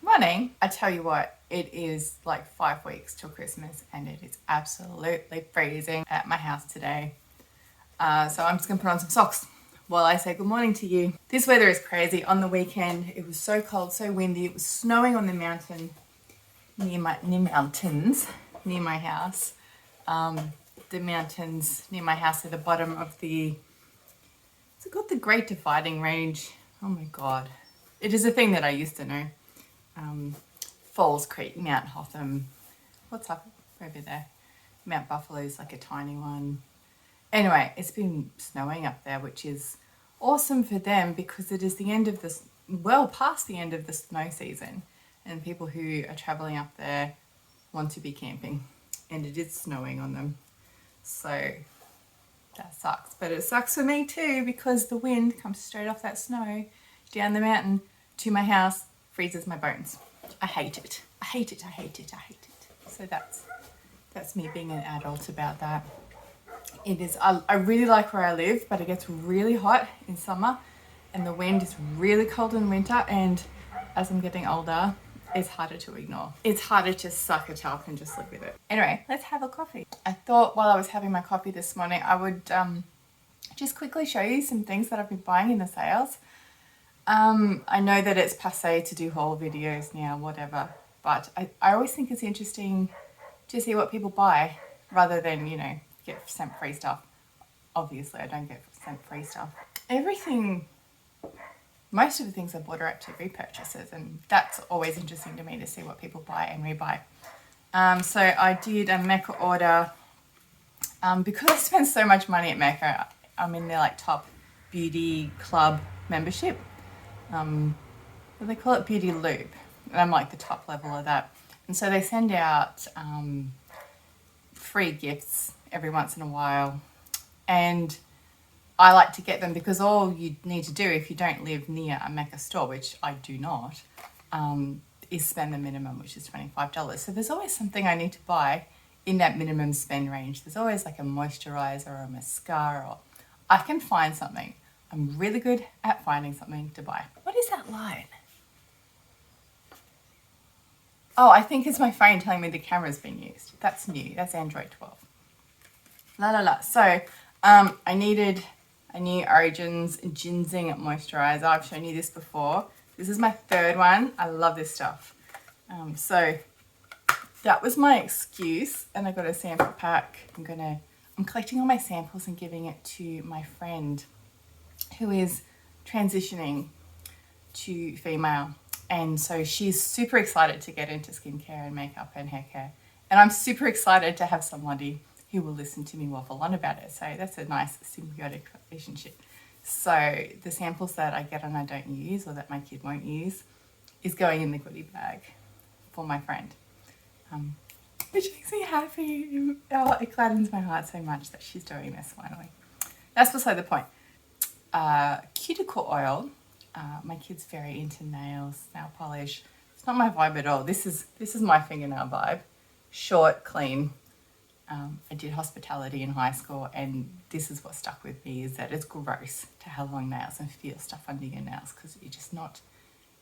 Morning. I tell you what, it is like 5 weeks till Christmas and it is absolutely freezing at my house today. So I'm just gonna put on some socks while I say good morning to you. This weather is crazy. On the weekend, it was so cold, so windy. It was snowing on the mountain near my house. The mountains near my house are the bottom of it's got the Great Dividing Range. Oh my God. It is a thing that I used to know. Falls Creek, Mount Hotham, what's up over there? Mount Buffalo's like a tiny one. Anyway, it's been snowing up there, which is awesome for them because it is the end of this, well past the end of the snow season, and people who are traveling up there want to be camping, and it is snowing on them. So that sucks, but it sucks for me too because the wind comes straight off that snow down the mountain to my house, freezes my bones. I hate it. I hate it. I hate it. I hate it. So that's me being an adult about that. It is. I really like where I live, but it gets really hot in summer, and the wind is really cold in winter. And as I'm getting older, it's harder to ignore. It's harder to suck it up and just live with it. Anyway, let's have a coffee. I thought while I was having my coffee this morning, I would just quickly show you some things that I've been buying in the sales. I know that it's passé to do haul videos now, whatever, but I always think it's interesting to see what people buy rather than, get sent free stuff. Obviously, I don't get sent free stuff. Most of the things I bought are actually repurchases, and that's always interesting to me to see what people buy and rebuy. So I did a Mecca order because I spend so much money at Mecca. I'm in their like top beauty club membership. They call it Beauty Loop, and I'm like the top level of that. And so they send out free gifts every once in a while, and I like to get them because all you need to do if you don't live near a Mecca store, which I do not, is spend the minimum, which is $25. So there's always something I need to buy in that minimum spend range. There's always like a moisturizer or a mascara, or I can find something. I'm really good at finding something to buy. What is that light? Oh, I think it's my phone telling me the camera's been used. That's new. That's Android 12. So, I needed a new Origin's Ginseng Moisturizer. I've shown you this before. This is my third one. I love this stuff. So that was my excuse, and I got a sample pack. I'm collecting all my samples and giving it to my friend who is transitioning to female, and so she's super excited to get into skincare and makeup and hair care, and I'm super excited to have somebody who will listen to me waffle on about it. So that's a nice symbiotic relationship. So the samples that I get and I don't use, or that my kid won't use, is going in the goodie bag for my friend, which makes me happy. Oh, it gladdens my heart so much that she's doing this finally. That's beside the point. Cuticle Oil. My kid's very into nails, nail polish. It's not my vibe at all. This is my fingernail vibe. Short, clean. I did hospitality in high school, and this is what stuck with me, is that it's gross to have long nails and feel stuff under your nails, because it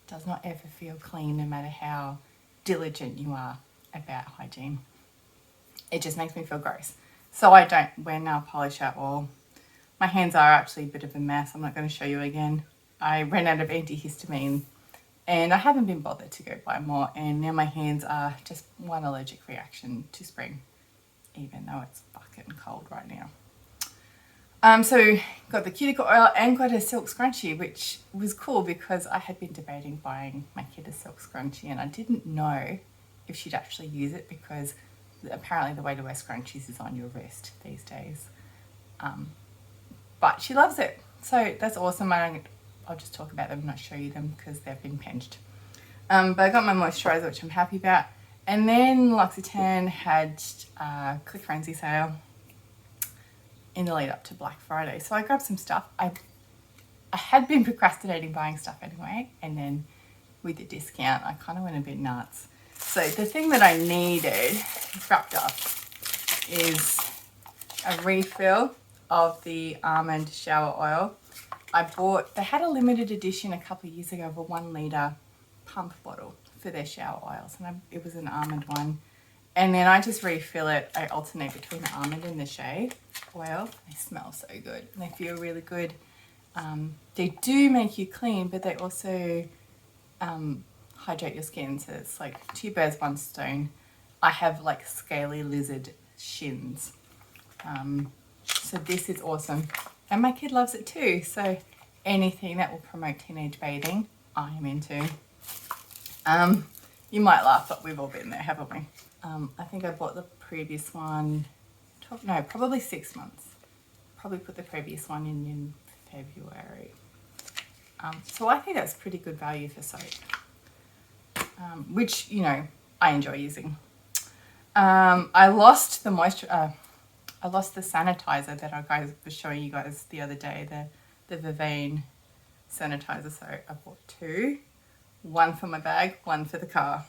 does not ever feel clean, no matter how diligent you are about hygiene. It just makes me feel gross. So I don't wear nail polish at all. My hands are actually a bit of a mess. I'm not going to show you again. I ran out of antihistamine and I haven't been bothered to go buy more, and now my hands are just one allergic reaction to spring, even though it's fucking cold right now. So got the cuticle oil and got a silk scrunchie, which was cool because I had been debating buying my kid a silk scrunchie, and I didn't know if she'd actually use it because apparently the way to wear scrunchies is on your wrist these days. But she loves it, so that's awesome. I'll just talk about them, not show you them because they've been pinched. But I got my moisturizer, which I'm happy about. And then L'Occitane had a Click Frenzy sale in the lead up to Black Friday. So I grabbed some stuff. I had been procrastinating buying stuff anyway, and then with the discount, I kind of went a bit nuts. So the thing that I needed wrapped up is a refill of the almond shower oil. They had a limited edition a couple of years ago of a 1 litre pump bottle for their shower oils, and it was an almond one. And then I just refill it. I alternate between the almond and the shea oil. They smell so good and they feel really good. They do make you clean, but they also hydrate your skin. So it's like 2 birds, 1 stone. I have like scaly lizard shins. So this is awesome. And my kid loves it too. So anything that will promote teenage bathing, I am into. You might laugh, but we've all been there, haven't we? I think I bought the previous one, probably 6 months. Probably put the previous one in February. So I think that's pretty good value for soap, which, you know, I enjoy using. I lost the sanitizer that I was showing you guys the other day, the Vervain sanitizer. So I bought 2, 1 for my bag, 1 for the car.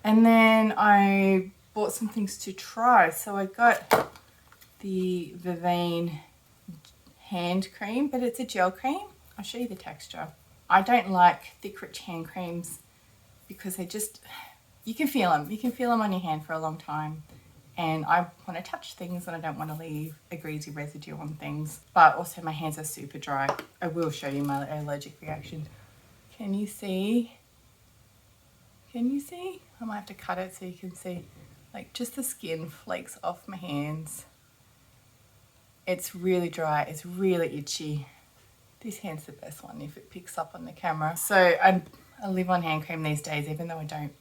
And then I bought some things to try. So I got the Vervain hand cream, but it's a gel cream. I'll show you the texture. I don't like thick, rich hand creams because they just, you can feel them. You can feel them on your hand for a long time. And I want to touch things and I don't want to leave a greasy residue on things. But also my hands are super dry. I will show you my allergic reaction. Can you see? Can you see? I might have to cut it so you can see. Like just the skin flakes off my hands. It's really dry. It's really itchy. This hand's the best one if it picks up on the camera. So I live on hand cream these days, even though I don't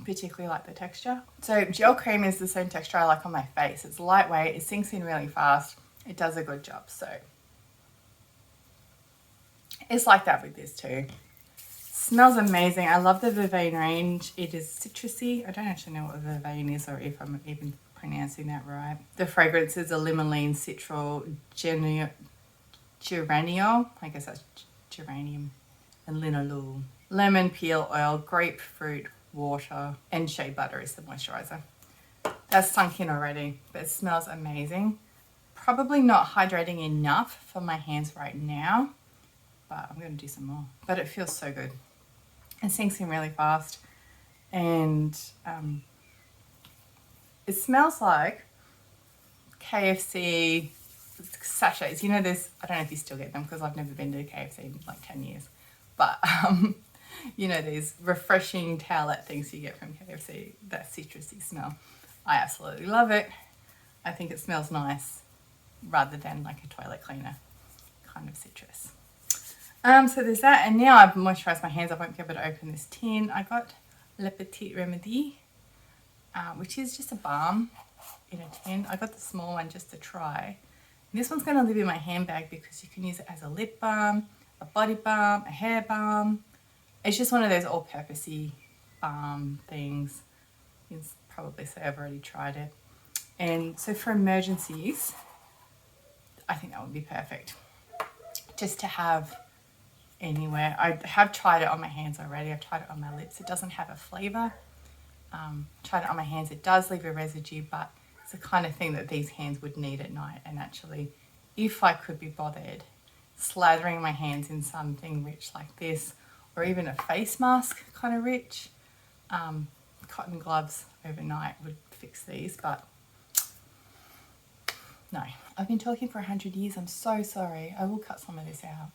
particularly like the texture. So gel cream is the same texture I like on my face. It's lightweight, it sinks in really fast. It does a good job. So it's like that with this too. Smells amazing. I love the Vervain range. It is citrusy. I don't actually know what Vervain is or if I'm even pronouncing that right. The fragrance is a limonene, citral, geraniol, I guess that's geranium, and linalool. Lemon peel oil, grapefruit water, and shea butter is the moisturizer. That's sunk in already, but it smells amazing. Probably not hydrating enough for my hands right now, but I'm going to do some more. But it feels so good. It sinks in really fast, and it smells like KFC sachets. You know, there's, I don't know if you still get them because I've never been to KFC in like 10 years, but you know, these refreshing towelette things you get from KFC, that citrusy smell. I absolutely love it. I think it smells nice rather than like a toilet cleaner kind of citrus. So there's that, and now I've moisturised my hands. I won't be able to open this tin. I got Le Petit Remedy, which is just a balm in a tin. I got the small one just to try. And this one's going to live in my handbag because you can use it as a lip balm, a body balm, a hair balm. It's just one of those all-purposey balm things. You can probably say I've already tried it. And so for emergencies, I think that would be perfect. Just to have anywhere. I have tried it on my hands already. I've tried it on my lips. It doesn't have a flavour. Tried it on my hands. It does leave a residue, but it's the kind of thing that these hands would need at night. And actually, if I could be bothered, slathering my hands in something rich like this, or even a face mask kind of rich, cotton gloves overnight would fix these, but no. I've been talking for 100 years. I'm so sorry. I will cut some of this out.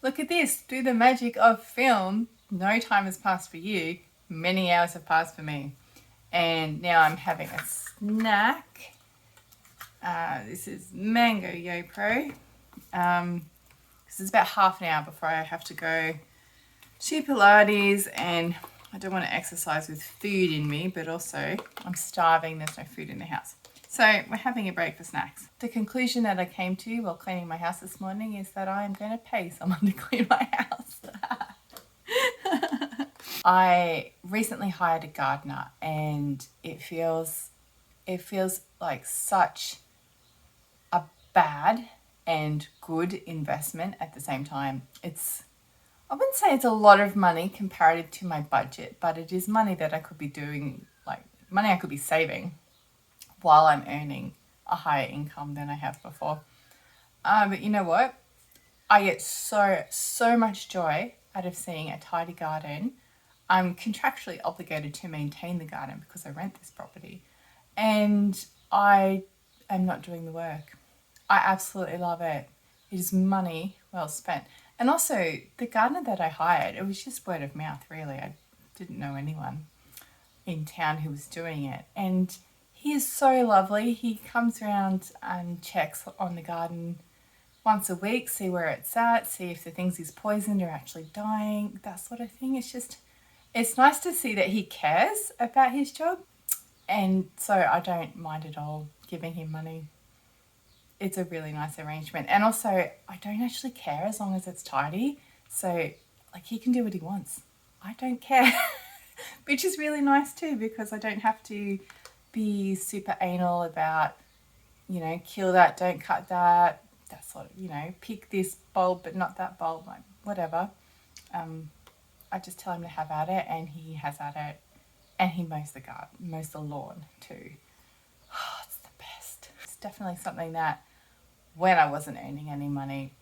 Look at this. Through the magic of film, no time has passed for you. Many hours have passed for me. And now I'm having a snack. This is Mango Yo Pro. This is about half an hour before I have to go to Pilates, and I don't want to exercise with food in me, but also I'm starving. There's no food in the house. So we're having a break for snacks. The conclusion that I came to while cleaning my house this morning is that I am going to pay someone to clean my house. I recently hired a gardener, and it feels like such a bad and good investment at the same time. I wouldn't say it's a lot of money comparative to my budget, but it is money that I could be doing, like money I could be saving while I'm earning a higher income than I have before. But you know what? I get so much joy out of seeing a tidy garden. I'm contractually obligated to maintain the garden because I rent this property, and I am not doing the work. I absolutely love it. It is money well spent. And also, the gardener that I hired, it was just word of mouth, really. I didn't know anyone in town who was doing it. And he is so lovely. He comes around and checks on the garden once a week, see where it's at, see if the things he's poisoned are actually dying, that sort of thing. It's nice to see that he cares about his job. And so I don't mind at all giving him money. It's a really nice arrangement. And also, I don't actually care as long as it's tidy. So, like, he can do what he wants. I don't care. Which is really nice too, because I don't have to be super anal about, you know, kill that, don't cut that, that sort of, you know, pick this bulb but not that bulb, like, whatever. I just tell him to have at it, and he has at it. And he mows the garden, mows the lawn too. Oh, it's the best. It's definitely something that when I wasn't earning any money,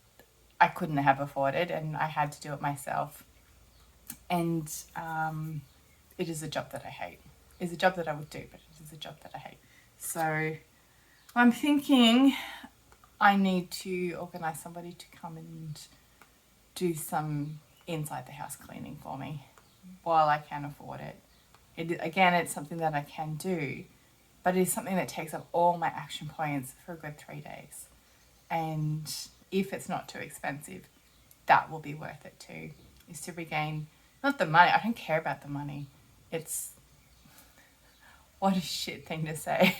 I couldn't have afforded, and I had to do it myself. And it is a job that I hate. It's a job that I would do, but it is a job that I hate. So I'm thinking I need to organise somebody to come and do some inside the house cleaning for me while I can afford it. Again, it's something that I can do, but it is something that takes up all my action points for a good 3 days. And if it's not too expensive, that will be worth it too, is to regain, not the money, I don't care about the money. It's, what a shit thing to say.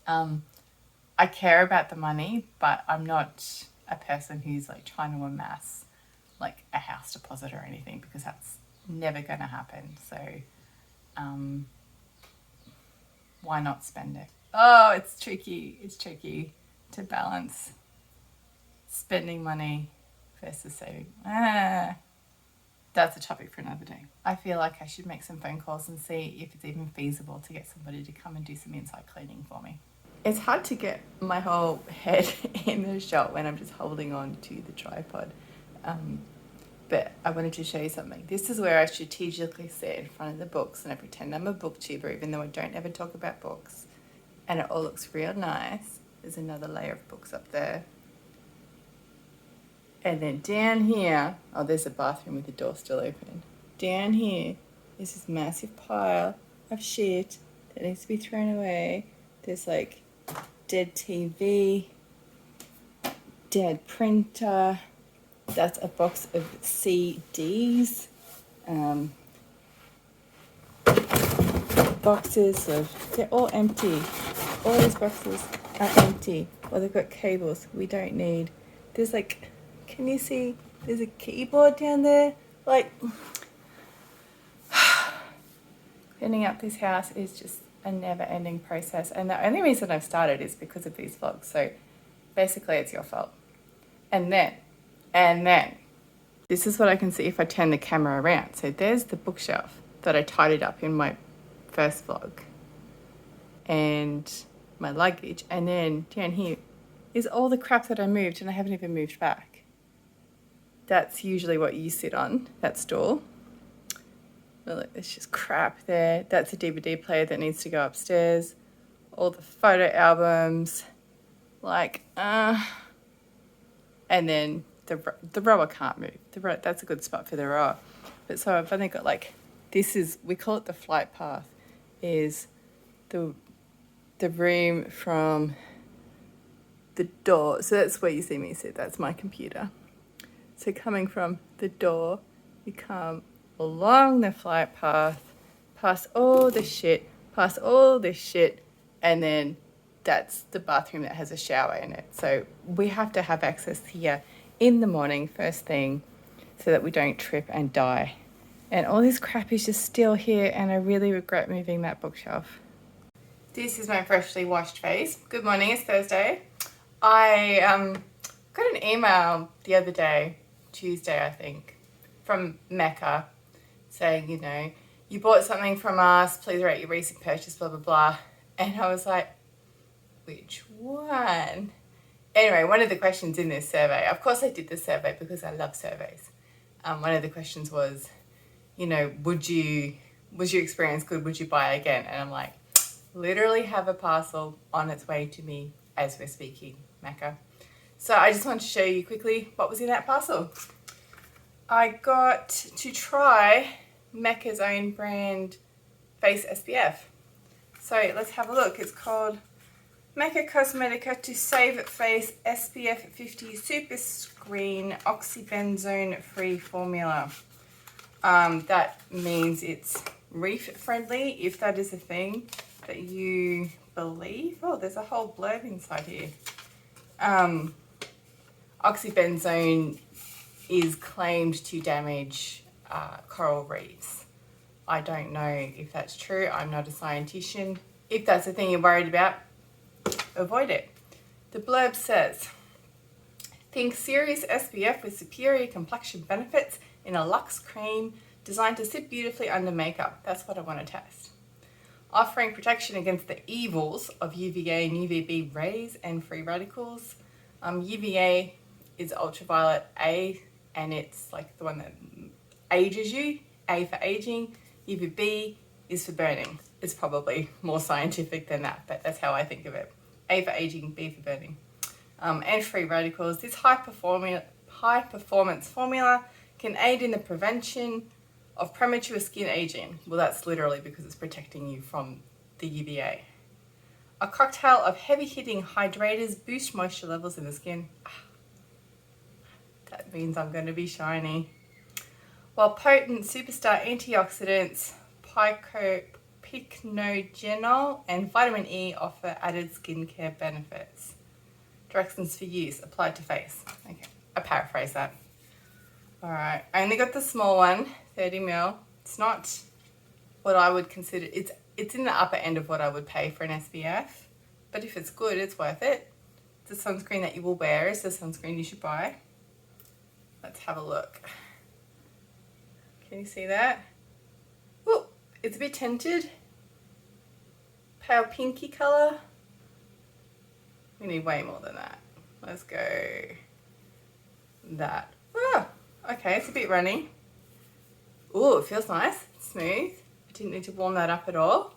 I care about the money, but I'm not a person who's like trying to amass like a house deposit or anything, because that's never going to happen. So why not spend it? Oh, it's tricky. It's tricky to balance spending money versus saving. That's a topic for another day. I feel like I should make some phone calls and see if it's even feasible to get somebody to come and do some inside cleaning for me. It's hard to get my whole head in the shot when I'm just holding on to the tripod. But I wanted to show you something. This is where I strategically sit in front of the books and I pretend I'm a booktuber, even though I don't ever talk about books. And it all looks real nice. There's another layer of books up there. And then down here, oh, there's a bathroom with the door still open. Down here is this massive pile of shit that needs to be thrown away. There's like dead TV, dead printer. That's a box of CDs. Boxes of, they're all empty. All these boxes are empty. Well, they've got cables we don't need. There's like, can you see? There's a keyboard down there. Like, cleaning up this house is just a never-ending process. And the only reason I've started is because of these vlogs. So basically it's your fault. And then, this is what I can see if I turn the camera around. So there's the bookshelf that I tidied up in my first vlog. And my luggage. And then down here is all the crap that I moved and I haven't even moved back. That's usually what you sit on, that stool. Well, look, there's just crap there. That's a DVD player that needs to go upstairs. All the photo albums. Like, and then the rower can't move. That's a good spot for the rower. But so I've only got like, this is, we call it the flight path, is the room from the door. So that's where you see me sit. That's my computer. So coming from the door, you come along the flight path, past all this shit, and then that's the bathroom that has a shower in it. So we have to have access here in the morning, first thing, so that we don't trip and die. And all this crap is just still here, and I really regret moving that bookshelf. This is my freshly washed face. Good morning, it's Thursday. I got an email the other day, Tuesday I think, from Mecca saying, you know, you bought something from us, please rate your recent purchase, blah, blah, blah. And I was like, which one? Anyway, one of the questions in this survey, of course I did the survey because I love surveys. One of the questions was, you know, was your experience good? Would you buy again? And I'm like, literally have a parcel on its way to me as we're speaking, Mecca. So I just want to show you quickly what was in that parcel. I got to try Mecca's own brand Face SPF. So let's have a look. It's called Mecca Cosmetica to Save Face SPF 50 Super Screen Oxybenzone Free Formula. That means it's reef friendly, if that is a thing that you believe. Oh, there's a whole blurb inside here. Oxybenzone is claimed to damage coral reefs. I don't know if that's true. I'm not a scientist. If that's the thing you're worried about, avoid it. The blurb says, think serious SPF with superior complexion benefits in a luxe cream designed to sit beautifully under makeup. That's what I want to test. Offering protection against the evils of UVA and UVB rays and free radicals. UVA is ultraviolet A, and it's like the one that ages you. A for aging. UVB is for burning. It's probably more scientific than that, but that's how I think of it. A for aging, B for burning. And free radicals. This high performance formula can aid in the prevention of premature skin aging. Well, that's literally because it's protecting you from the UVA. A cocktail of heavy-hitting hydrators boost moisture levels in the skin. That means I'm going to be shiny. While potent superstar antioxidants, pycnogenol and vitamin E offer added skincare benefits. Directions for use, applied to face. Okay, I paraphrase that. Alright, I only got the small one, 30 ml. It's not what I would consider, it's in the upper end of what I would pay for an SPF. But if it's good, it's worth it. It's a sunscreen that you will wear. It's a sunscreen you should buy. Let's have a look. Can you see that? Oh, it's a bit tinted. Pale pinky colour. We need way more than that. Let's go that. Oh, okay, it's a bit runny. Oh, it feels nice, it's smooth. I didn't need to warm that up at all.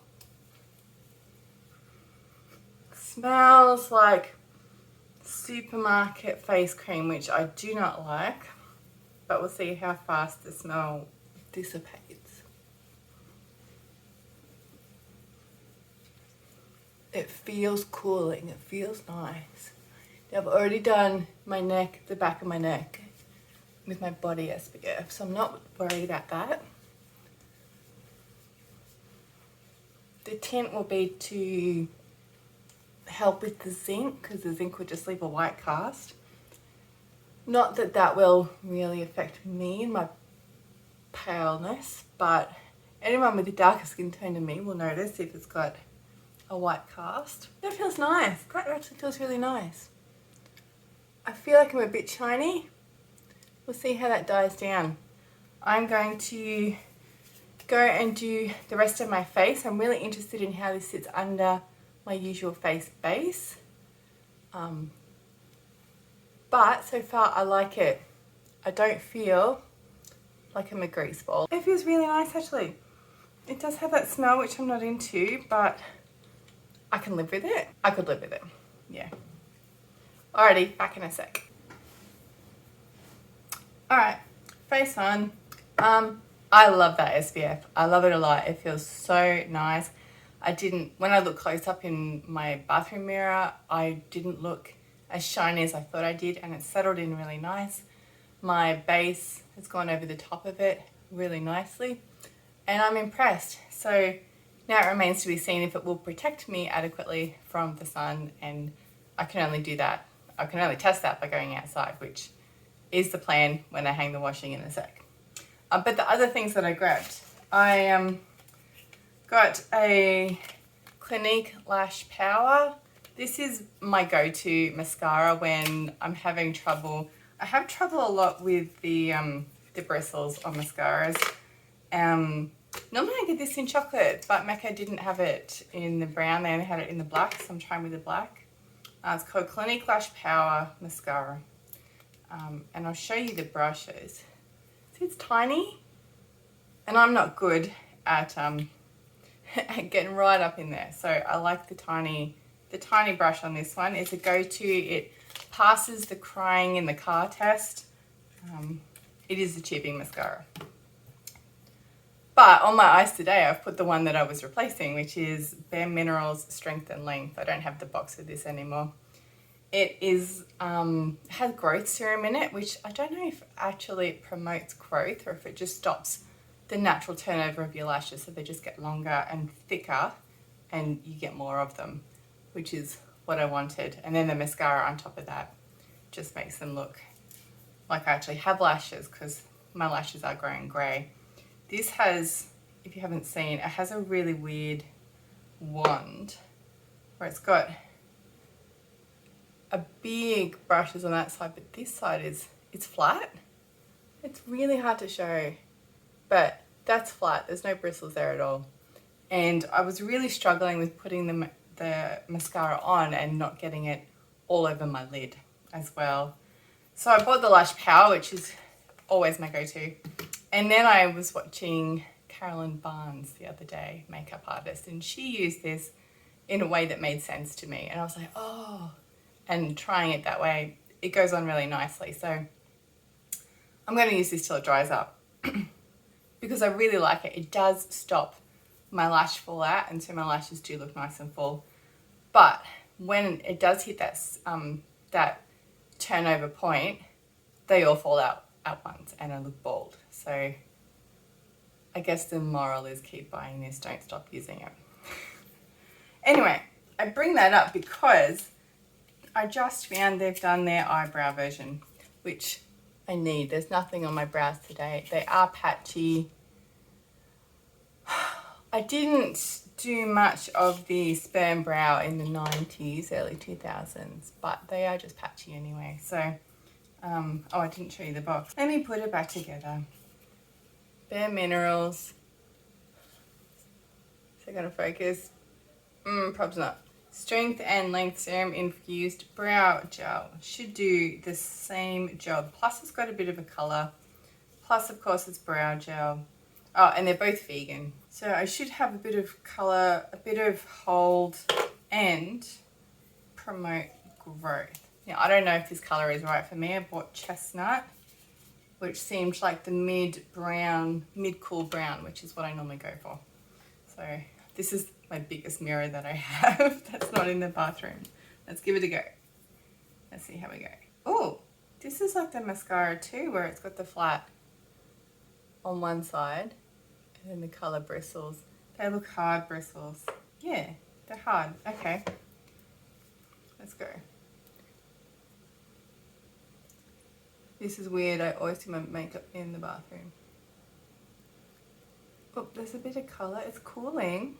Smells like supermarket face cream, which I do not like, but we'll see how fast the smell dissipates. It feels cooling, it feels nice. Now, I've already done my neck, the back of my neck with my body SPF, so I'm not worried about that. The tint will be to help with the zinc, because the zinc will just leave a white cast. Not that that will really affect me and my paleness, but anyone with a darker skin tone than me will notice if it's got a white cast. That feels nice. That actually feels really nice. I feel like I'm a bit shiny. We'll see how that dies down. I'm going to go and do the rest of my face. I'm really interested in how this sits under my usual face base. But so far I like it. I don't feel like I'm a grease ball. It feels really nice actually. It does have that smell which I'm not into, but I can live with it. I could live with it, yeah. Alrighty, back in a sec. Alright, face on. I love that SPF. I love it a lot. It feels so nice. When I looked close up in my bathroom mirror, I didn't look as shiny as I thought I did, and it settled in really nice. My base has gone over the top of it really nicely, and I'm impressed. So now it remains to be seen if it will protect me adequately from the sun, and I can only do that. I can only test that by going outside, which is the plan when I hang the washing in a sec. But the other things that I grabbed, I got a Clinique Lash Power. This is my go-to mascara when I'm having trouble. I have trouble a lot with the bristles on mascaras. Normally I get this in chocolate, but Mecca didn't have it in the brown. They only had it in the black, so I'm trying with the black. It's called Clinique Lash Power Mascara. And I'll show you the brushes. See, it's tiny. And I'm not good at getting right up in there. So I like the tiny brush on this one. It's a go-to. It passes the crying in the car test. It is the chipping mascara. But on my eyes today, I've put the one that I was replacing, which is Bare Minerals Strength and Length. I don't have the box of this anymore. It is has growth serum in it, which I don't know if actually it promotes growth or if it just stops the natural turnover of your lashes, so they just get longer and thicker and you get more of them, which is what I wanted. And then the mascara on top of that just makes them look like I actually have lashes, because my lashes are growing grey. This has, if you haven't seen, it has a really weird wand where it's got a big brushes on that side, but this side it's flat. It's really hard to show, but that's flat. There's no bristles there at all. And I was really struggling with putting the mascara on and not getting it all over my lid as well. So I bought the Lash Power, which is always my go-to. And then I was watching Carolyn Barnes the other day, makeup artist, and she used this in a way that made sense to me. And I was like, oh, and trying it that way, it goes on really nicely. So I'm going to use this till it dries up because I really like it. It does stop my lash fallout, and so my lashes do look nice and full. But when it does hit that that turnover point, they all fall out at once and I look bald. So I guess the moral is keep buying this, don't stop using it. Anyway, I bring that up because I just found they've done their eyebrow version, which I need. There's nothing on my brows today. They are patchy. I didn't do much of the sperm brow in the 90s, early 2000s, but they are just patchy anyway. So, oh, I didn't show you the box. Let me put it back together. Bare Minerals. Is it gonna focus? Probably not. Strength and Length Serum Infused Brow Gel. Should do the same job. Plus it's got a bit of a colour. Plus, of course, it's brow gel. Oh, and they're both vegan. So I should have a bit of colour, a bit of hold, and promote growth. Now, I don't know if this colour is right for me. I bought Chestnut, which seemed like the mid-brown, mid-cool brown, which is what I normally go for. So this is my biggest mirror that I have that's not in the bathroom. Let's give it a go. Let's see how we go. Oh, this is like the mascara too, where it's got the flat on one side and then the colour bristles. They look hard bristles. Yeah, they're hard. Okay, let's go. This is weird. I always do my makeup in the bathroom. Oh, there's a bit of colour. It's cooling.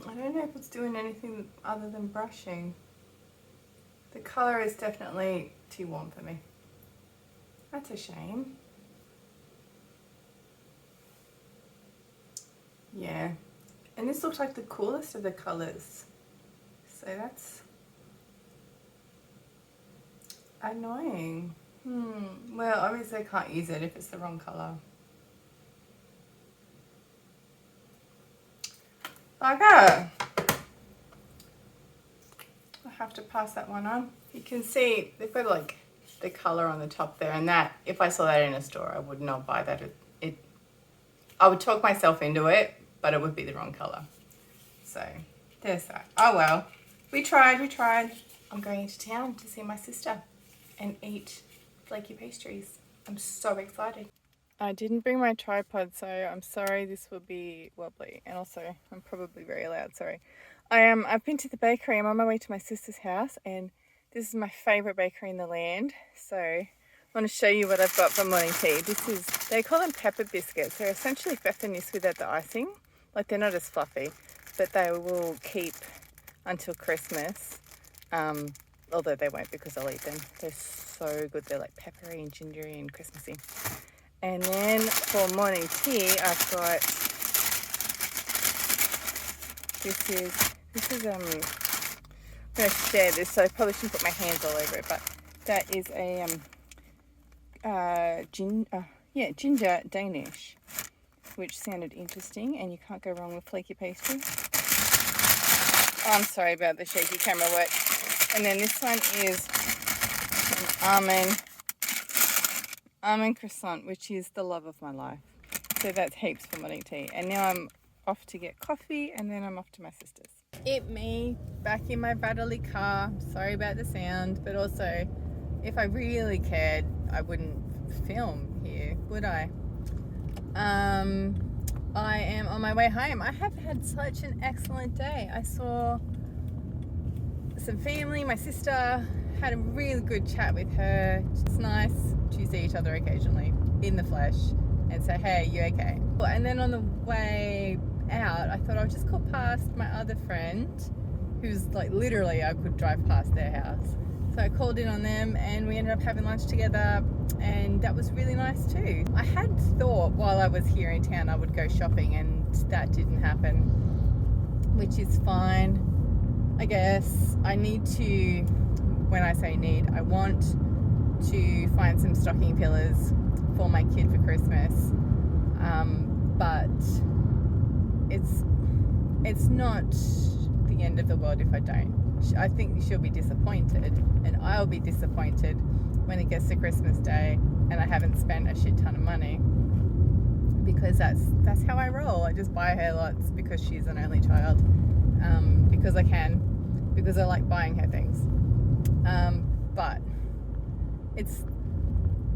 I don't know if it's doing anything other than brushing. The colour is definitely too warm for me. That's a shame. Yeah, and this looks like the coolest of the colours. So that's annoying. Well, obviously I can't use it if it's the wrong colour. Bugger! I have to pass that one on. You can see they've got like the colour on the top there, and that, if I saw that in a store, I would not buy that. I would talk myself into it, but it would be the wrong colour. So there's that. Oh well, we tried. I'm going into town to see my sister and eat flaky pastries. I'm so excited. I didn't bring my tripod, so I'm sorry this will be wobbly, and also I'm probably very loud, sorry. I've been to the bakery. I'm on my way to my sister's house, and this is my favourite bakery in the land. So I want to show you what I've got for morning tea. They call them pepper biscuits. They're essentially pfeffernusse without the icing. Like, they're not as fluffy, but they will keep until Christmas. Although they won't, because I'll eat them. They're so good. They're like peppery and gingery and Christmassy. And then for morning tea, I've got this is going to share this, so I probably shouldn't put my hands all over it, but that is a ginger Danish, which sounded interesting, and you can't go wrong with flaky pastry. I'm sorry about the shaky camera work. And then this one is an almond croissant, which is the love of my life. So that's heaps for morning tea. And now I'm off to get coffee, and then I'm off to my sister's. Me, back in my rattly car. Sorry about the sound, but also, if I really cared, I wouldn't film here, would I? I am on my way home. I have had such an excellent day. I saw some family, my sister, had a really good chat with her. It's nice to see each other occasionally in the flesh and say, hey, you okay? And then on the way out, I thought I'll just call past my other friend, who's like literally I could drive past their house. So I called in on them and we ended up having lunch together, and that was really nice too. I had thought while I was here in town I would go shopping, and that didn't happen, which is fine. I guess I need to, when I say need, I want to find some stocking fillers for my kid for Christmas, but it's not the end of the world if I don't. I think she'll be disappointed, and I'll be disappointed when it gets to Christmas Day and I haven't spent a shit ton of money, because that's how I roll. I just buy her lots because she's an only child, because I can, because I like buying her things, but it's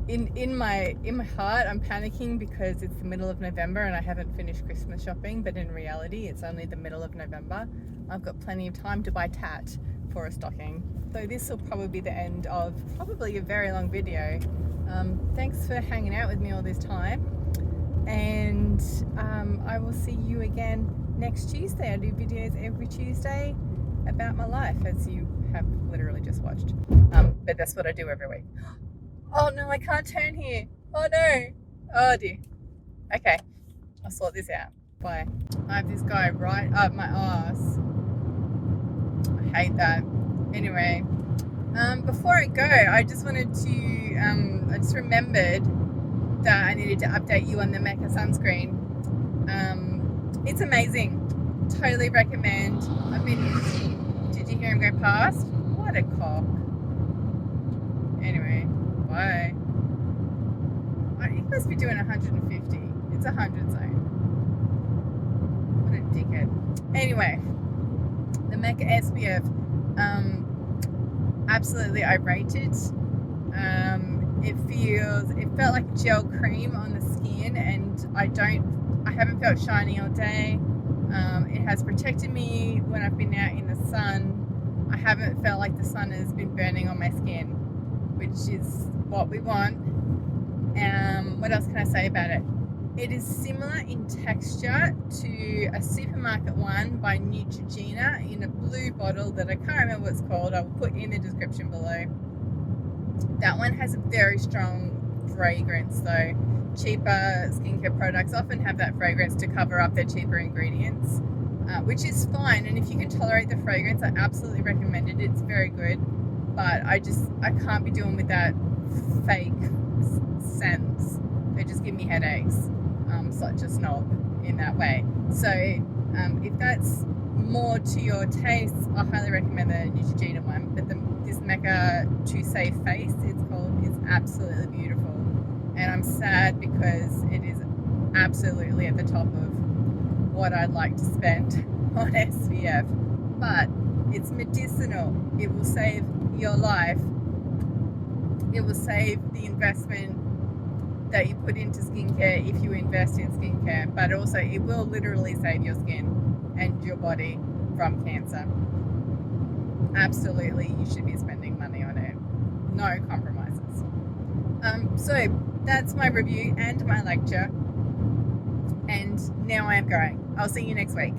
in my heart I'm panicking because it's the middle of November and I haven't finished Christmas shopping, but in reality it's only the middle of November. I've got plenty of time to buy tat for a stocking. So this will probably be the end of probably a very long video. Thanks for hanging out with me all this time, and I will see you again next Tuesday. I do videos every Tuesday about my life, as you have literally just watched, but that's what I do every week. Oh no, I can't turn here. Oh no. Oh dear. Okay, I'll sort this out. Bye. I have this guy right up my ass. I hate that. Anyway, before I go, I just wanted to, I just remembered that I needed to update you on the Mecca Sunscreen. It's amazing. Totally recommend. Did you hear him go past? What a cock. Anyway, bye. He must be doing 150. It's 100 zone. What a dickhead. Anyway, the Mecca Spf, absolutely I rate it. It felt like gel cream on the skin, and I haven't felt shiny all day. It has protected me when I've been out in the sun. I haven't felt like the sun has been burning on my skin, which is what we want. What else can I say about it? It is similar in texture to a supermarket one by Neutrogena in a blue bottle that I can't remember what it's called. I will put in the description below. That one has a very strong fragrance though. Cheaper skincare products often have that fragrance to cover up their cheaper ingredients, which is fine. And if you can tolerate the fragrance, I absolutely recommend it. It's very good. But I can't be doing with that fake scents. They just give me headaches. I'm such a snob in that way. So if that's more to your taste, I highly recommend the Neutrogena one. But this Mecca To Save Face, it's called, is absolutely beautiful. And I'm sad because it is absolutely at the top of what I'd like to spend on SPF. But it's medicinal. It will save your life. It will save the investment that you put into skincare if you invest in skincare, but also it will literally save your skin and your body from cancer. Absolutely, you should be spending money on it. No compromises. So that's my review and my lecture, and now I am going. I'll see you next week.